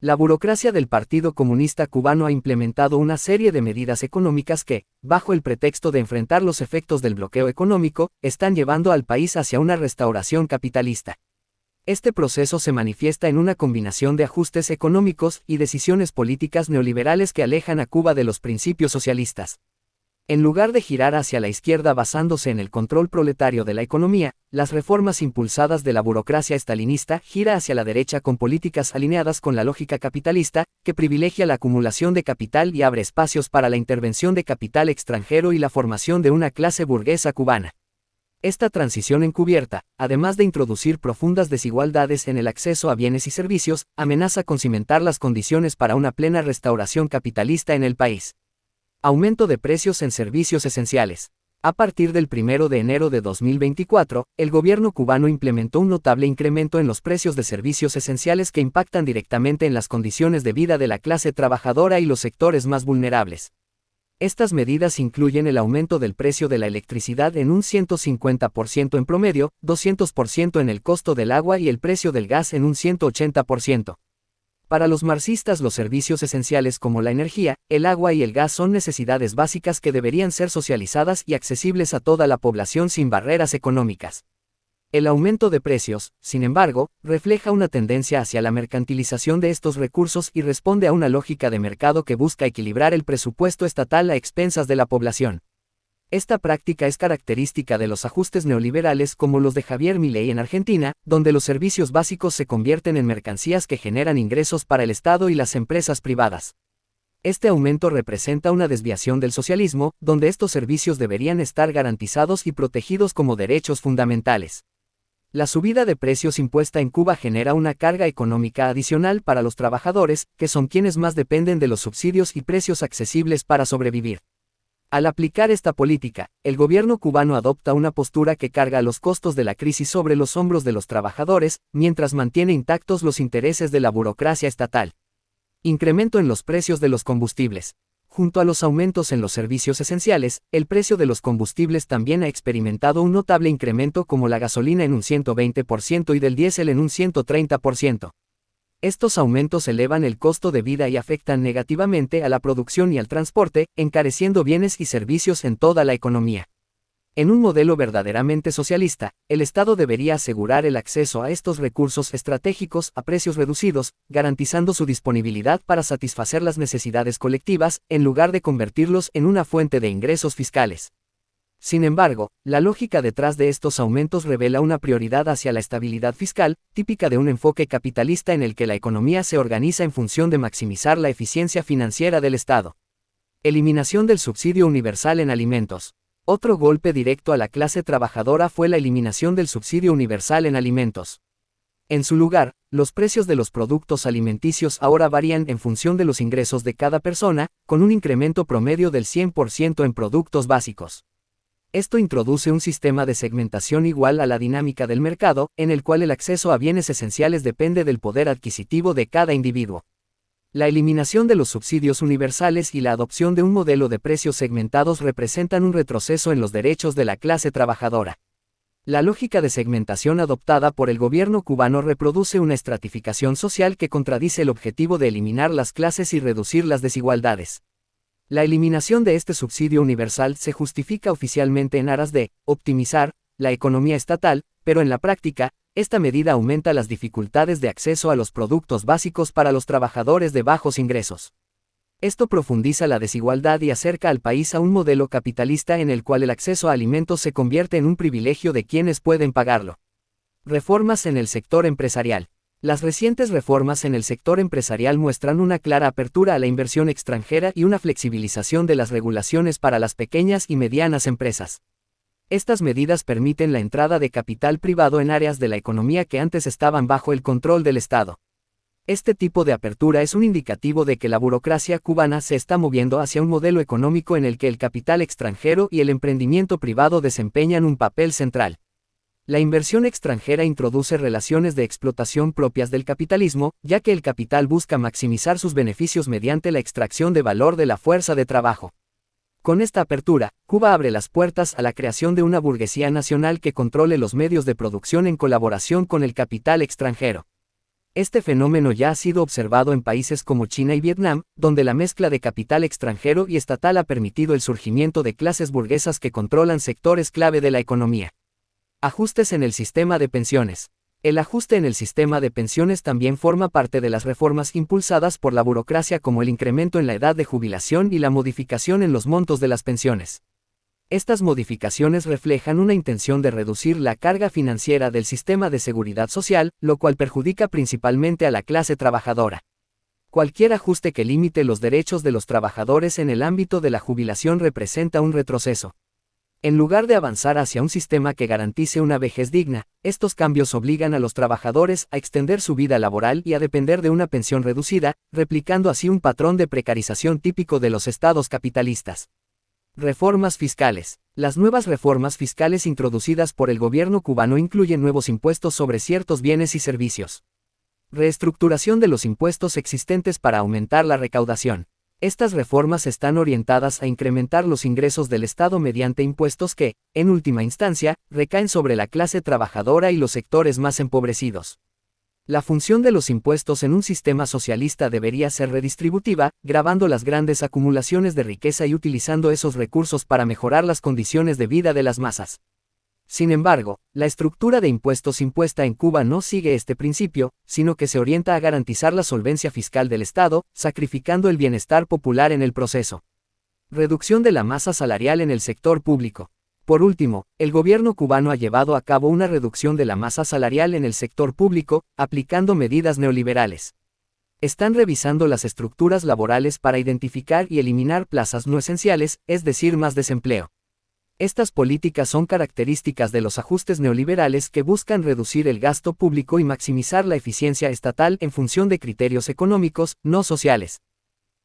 La burocracia del Partido Comunista Cubano ha implementado una serie de medidas económicas que, bajo el pretexto de enfrentar los efectos del bloqueo económico, están llevando al país hacia una restauración capitalista. Este proceso se manifiesta en una combinación de ajustes económicos y decisiones políticas neoliberales que alejan a Cuba de los principios socialistas. En lugar de girar hacia la izquierda basándose en el control proletario de la economía, las reformas impulsadas de la burocracia estalinista gira hacia la derecha con políticas alineadas con la lógica capitalista, que privilegia la acumulación de capital y abre espacios para la intervención de capital extranjero y la formación de una clase burguesa cubana. Esta transición encubierta, además de introducir profundas desigualdades en el acceso a bienes y servicios, amenaza con cimentar las condiciones para una plena restauración capitalista en el país. Aumento de precios en servicios esenciales. A partir del 1 de enero de 2024, el gobierno cubano implementó un notable incremento en los precios de servicios esenciales que impactan directamente en las condiciones de vida de la clase trabajadora y los sectores más vulnerables. Estas medidas incluyen el aumento del precio de la electricidad en un 150% en promedio, 200% en el costo del agua y el precio del gas en un 180%. Para los marxistas, los servicios esenciales como la energía, el agua y el gas son necesidades básicas que deberían ser socializadas y accesibles a toda la población sin barreras económicas. El aumento de precios, sin embargo, refleja una tendencia hacia la mercantilización de estos recursos y responde a una lógica de mercado que busca equilibrar el presupuesto estatal a expensas de la población. Esta práctica es característica de los ajustes neoliberales como los de Javier Milei en Argentina, donde los servicios básicos se convierten en mercancías que generan ingresos para el Estado y las empresas privadas. Este aumento representa una desviación del socialismo, donde estos servicios deberían estar garantizados y protegidos como derechos fundamentales. La subida de precios impuesta en Cuba genera una carga económica adicional para los trabajadores, que son quienes más dependen de los subsidios y precios accesibles para sobrevivir. Al aplicar esta política, el gobierno cubano adopta una postura que carga los costos de la crisis sobre los hombros de los trabajadores, mientras mantiene intactos los intereses de la burocracia estatal. Incremento en los precios de los combustibles. Junto a los aumentos en los servicios esenciales, el precio de los combustibles también ha experimentado un notable incremento, como la gasolina en un 120% y del diésel en un 130%. Estos aumentos elevan el costo de vida y afectan negativamente a la producción y al transporte, encareciendo bienes y servicios en toda la economía. En un modelo verdaderamente socialista, el Estado debería asegurar el acceso a estos recursos estratégicos a precios reducidos, garantizando su disponibilidad para satisfacer las necesidades colectivas, en lugar de convertirlos en una fuente de ingresos fiscales. Sin embargo, la lógica detrás de estos aumentos revela una prioridad hacia la estabilidad fiscal, típica de un enfoque capitalista en el que la economía se organiza en función de maximizar la eficiencia financiera del Estado. Eliminación del subsidio universal en alimentos. Otro golpe directo a la clase trabajadora fue la eliminación del subsidio universal en alimentos. En su lugar, los precios de los productos alimenticios ahora varían en función de los ingresos de cada persona, con un incremento promedio del 100% en productos básicos. Esto introduce un sistema de segmentación igual a la dinámica del mercado, en el cual el acceso a bienes esenciales depende del poder adquisitivo de cada individuo. La eliminación de los subsidios universales y la adopción de un modelo de precios segmentados representan un retroceso en los derechos de la clase trabajadora. La lógica de segmentación adoptada por el gobierno cubano reproduce una estratificación social que contradice el objetivo de eliminar las clases y reducir las desigualdades. La eliminación de este subsidio universal se justifica oficialmente en aras de optimizar la economía estatal, pero en la práctica, esta medida aumenta las dificultades de acceso a los productos básicos para los trabajadores de bajos ingresos. Esto profundiza la desigualdad y acerca al país a un modelo capitalista en el cual el acceso a alimentos se convierte en un privilegio de quienes pueden pagarlo. Reformas en el sector empresarial. Las recientes reformas en el sector empresarial muestran una clara apertura a la inversión extranjera y una flexibilización de las regulaciones para las pequeñas y medianas empresas. Estas medidas permiten la entrada de capital privado en áreas de la economía que antes estaban bajo el control del Estado. Este tipo de apertura es un indicativo de que la burocracia cubana se está moviendo hacia un modelo económico en el que el capital extranjero y el emprendimiento privado desempeñan un papel central. La inversión extranjera introduce relaciones de explotación propias del capitalismo, ya que el capital busca maximizar sus beneficios mediante la extracción de valor de la fuerza de trabajo. Con esta apertura, Cuba abre las puertas a la creación de una burguesía nacional que controle los medios de producción en colaboración con el capital extranjero. Este fenómeno ya ha sido observado en países como China y Vietnam, donde la mezcla de capital extranjero y estatal ha permitido el surgimiento de clases burguesas que controlan sectores clave de la economía. Ajustes en el sistema de pensiones. El ajuste en el sistema de pensiones también forma parte de las reformas impulsadas por la burocracia, como el incremento en la edad de jubilación y la modificación en los montos de las pensiones. Estas modificaciones reflejan una intención de reducir la carga financiera del sistema de seguridad social, lo cual perjudica principalmente a la clase trabajadora. Cualquier ajuste que limite los derechos de los trabajadores en el ámbito de la jubilación representa un retroceso. En lugar de avanzar hacia un sistema que garantice una vejez digna, estos cambios obligan a los trabajadores a extender su vida laboral y a depender de una pensión reducida, replicando así un patrón de precarización típico de los estados capitalistas. Reformas fiscales. Las nuevas reformas fiscales introducidas por el gobierno cubano incluyen nuevos impuestos sobre ciertos bienes y servicios. Reestructuración de los impuestos existentes para aumentar la recaudación. Estas reformas están orientadas a incrementar los ingresos del Estado mediante impuestos que, en última instancia, recaen sobre la clase trabajadora y los sectores más empobrecidos. La función de los impuestos en un sistema socialista debería ser redistributiva, gravando las grandes acumulaciones de riqueza y utilizando esos recursos para mejorar las condiciones de vida de las masas. Sin embargo, la estructura de impuestos impuesta en Cuba no sigue este principio, sino que se orienta a garantizar la solvencia fiscal del Estado, sacrificando el bienestar popular en el proceso. Reducción de la masa salarial en el sector público. Por último, el gobierno cubano ha llevado a cabo una reducción de la masa salarial en el sector público, aplicando medidas neoliberales. Están revisando las estructuras laborales para identificar y eliminar plazas no esenciales, es decir, más desempleo. Estas políticas son características de los ajustes neoliberales que buscan reducir el gasto público y maximizar la eficiencia estatal en función de criterios económicos, no sociales.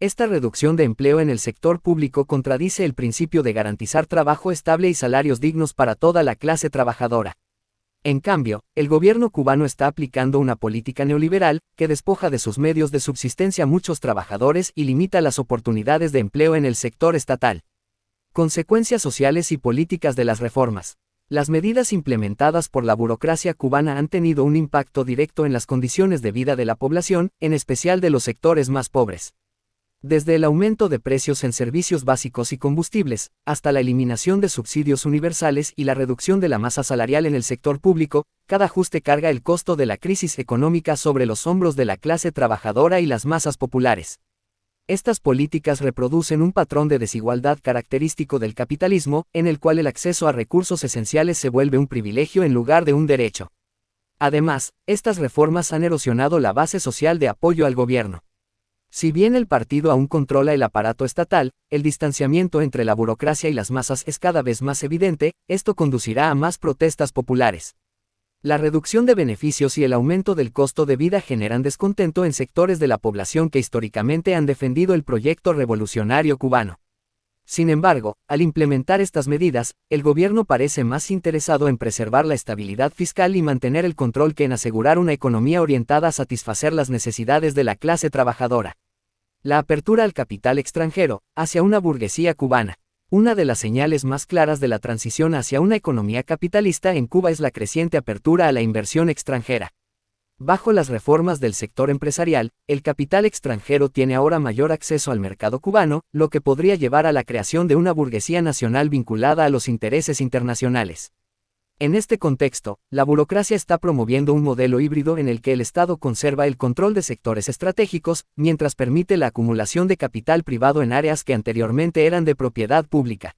Esta reducción de empleo en el sector público contradice el principio de garantizar trabajo estable y salarios dignos para toda la clase trabajadora. En cambio, el gobierno cubano está aplicando una política neoliberal que despoja de sus medios de subsistencia a muchos trabajadores y limita las oportunidades de empleo en el sector estatal. Consecuencias sociales y políticas de las reformas. Las medidas implementadas por la burocracia cubana han tenido un impacto directo en las condiciones de vida de la población, en especial de los sectores más pobres. Desde el aumento de precios en servicios básicos y combustibles, hasta la eliminación de subsidios universales y la reducción de la masa salarial en el sector público, cada ajuste carga el costo de la crisis económica sobre los hombros de la clase trabajadora y las masas populares. Estas políticas reproducen un patrón de desigualdad característico del capitalismo, en el cual el acceso a recursos esenciales se vuelve un privilegio en lugar de un derecho. Además, estas reformas han erosionado la base social de apoyo al gobierno. Si bien el partido aún controla el aparato estatal, el distanciamiento entre la burocracia y las masas es cada vez más evidente, esto conducirá a más protestas populares. La reducción de beneficios y el aumento del costo de vida generan descontento en sectores de la población que históricamente han defendido el proyecto revolucionario cubano. Sin embargo, al implementar estas medidas, el gobierno parece más interesado en preservar la estabilidad fiscal y mantener el control que en asegurar una economía orientada a satisfacer las necesidades de la clase trabajadora. La apertura al capital extranjero, hacia una burguesía cubana. Una de las señales más claras de la transición hacia una economía capitalista en Cuba es la creciente apertura a la inversión extranjera. Bajo las reformas del sector empresarial, el capital extranjero tiene ahora mayor acceso al mercado cubano, lo que podría llevar a la creación de una burguesía nacional vinculada a los intereses internacionales. En este contexto, la burocracia está promoviendo un modelo híbrido en el que el Estado conserva el control de sectores estratégicos, mientras permite la acumulación de capital privado en áreas que anteriormente eran de propiedad pública.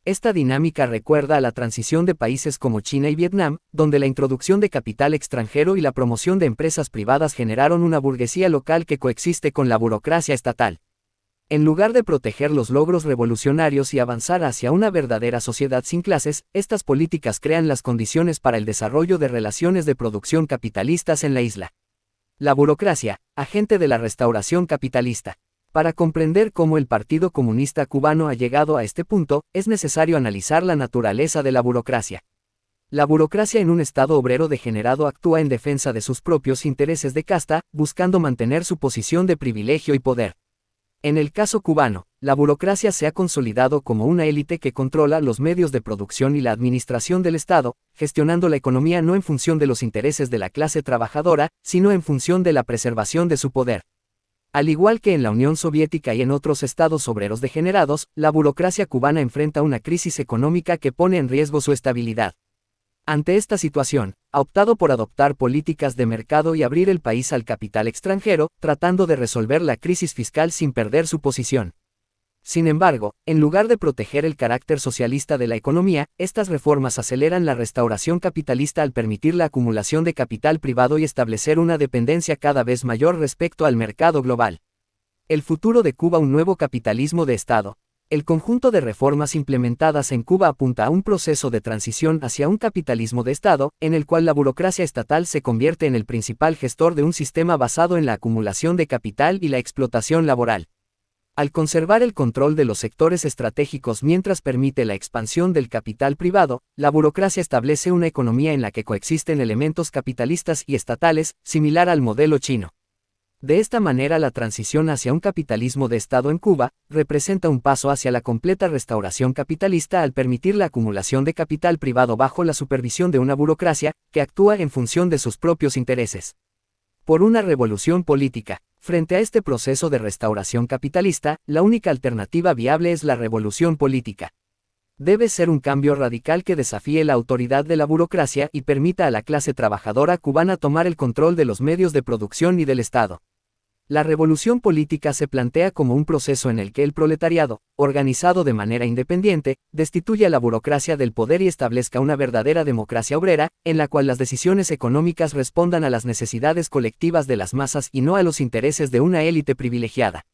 Esta dinámica recuerda a la transición de países como China y Vietnam, donde la introducción de capital extranjero y la promoción de empresas privadas generaron una burguesía local que coexiste con la burocracia estatal. En lugar de proteger los logros revolucionarios y avanzar hacia una verdadera sociedad sin clases, estas políticas crean las condiciones para el desarrollo de relaciones de producción capitalistas en la isla. La burocracia, agente de la restauración capitalista. Para comprender cómo el Partido Comunista Cubano ha llegado a este punto, es necesario analizar la naturaleza de la burocracia. La burocracia en un Estado obrero degenerado actúa en defensa de sus propios intereses de casta, buscando mantener su posición de privilegio y poder. En el caso cubano, la burocracia se ha consolidado como una élite que controla los medios de producción y la administración del Estado, gestionando la economía no en función de los intereses de la clase trabajadora, sino en función de la preservación de su poder. Al igual que en la Unión Soviética y en otros estados obreros degenerados, la burocracia cubana enfrenta una crisis económica que pone en riesgo su estabilidad. Ante esta situación, ha optado por adoptar políticas de mercado y abrir el país al capital extranjero, tratando de resolver la crisis fiscal sin perder su posición. Sin embargo, en lugar de proteger el carácter socialista de la economía, estas reformas aceleran la restauración capitalista al permitir la acumulación de capital privado y establecer una dependencia cada vez mayor respecto al mercado global. El futuro de Cuba, un nuevo capitalismo de Estado. El conjunto de reformas implementadas en Cuba apunta a un proceso de transición hacia un capitalismo de Estado, en el cual la burocracia estatal se convierte en el principal gestor de un sistema basado en la acumulación de capital y la explotación laboral. Al conservar el control de los sectores estratégicos mientras permite la expansión del capital privado, la burocracia establece una economía en la que coexisten elementos capitalistas y estatales, similar al modelo chino. De esta manera, la transición hacia un capitalismo de Estado en Cuba representa un paso hacia la completa restauración capitalista al permitir la acumulación de capital privado bajo la supervisión de una burocracia que actúa en función de sus propios intereses. Por una revolución política. Frente a este proceso de restauración capitalista, la única alternativa viable es la revolución política. Debe ser un cambio radical que desafíe la autoridad de la burocracia y permita a la clase trabajadora cubana tomar el control de los medios de producción y del Estado. La revolución política se plantea como un proceso en el que el proletariado, organizado de manera independiente, destituya a la burocracia del poder y establezca una verdadera democracia obrera, en la cual las decisiones económicas respondan a las necesidades colectivas de las masas y no a los intereses de una élite privilegiada.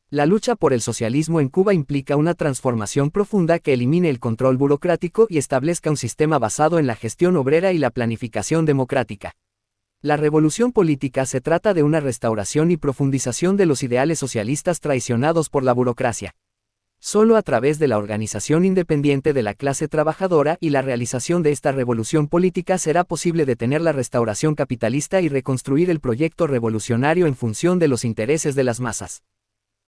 La lucha por el socialismo en Cuba implica una transformación profunda que elimine el control burocrático y establezca un sistema basado en la gestión obrera y la planificación democrática. La revolución política se trata de una restauración y profundización de los ideales socialistas traicionados por la burocracia. Solo a través de la organización independiente de la clase trabajadora y la realización de esta revolución política será posible detener la restauración capitalista y reconstruir el proyecto revolucionario en función de los intereses de las masas.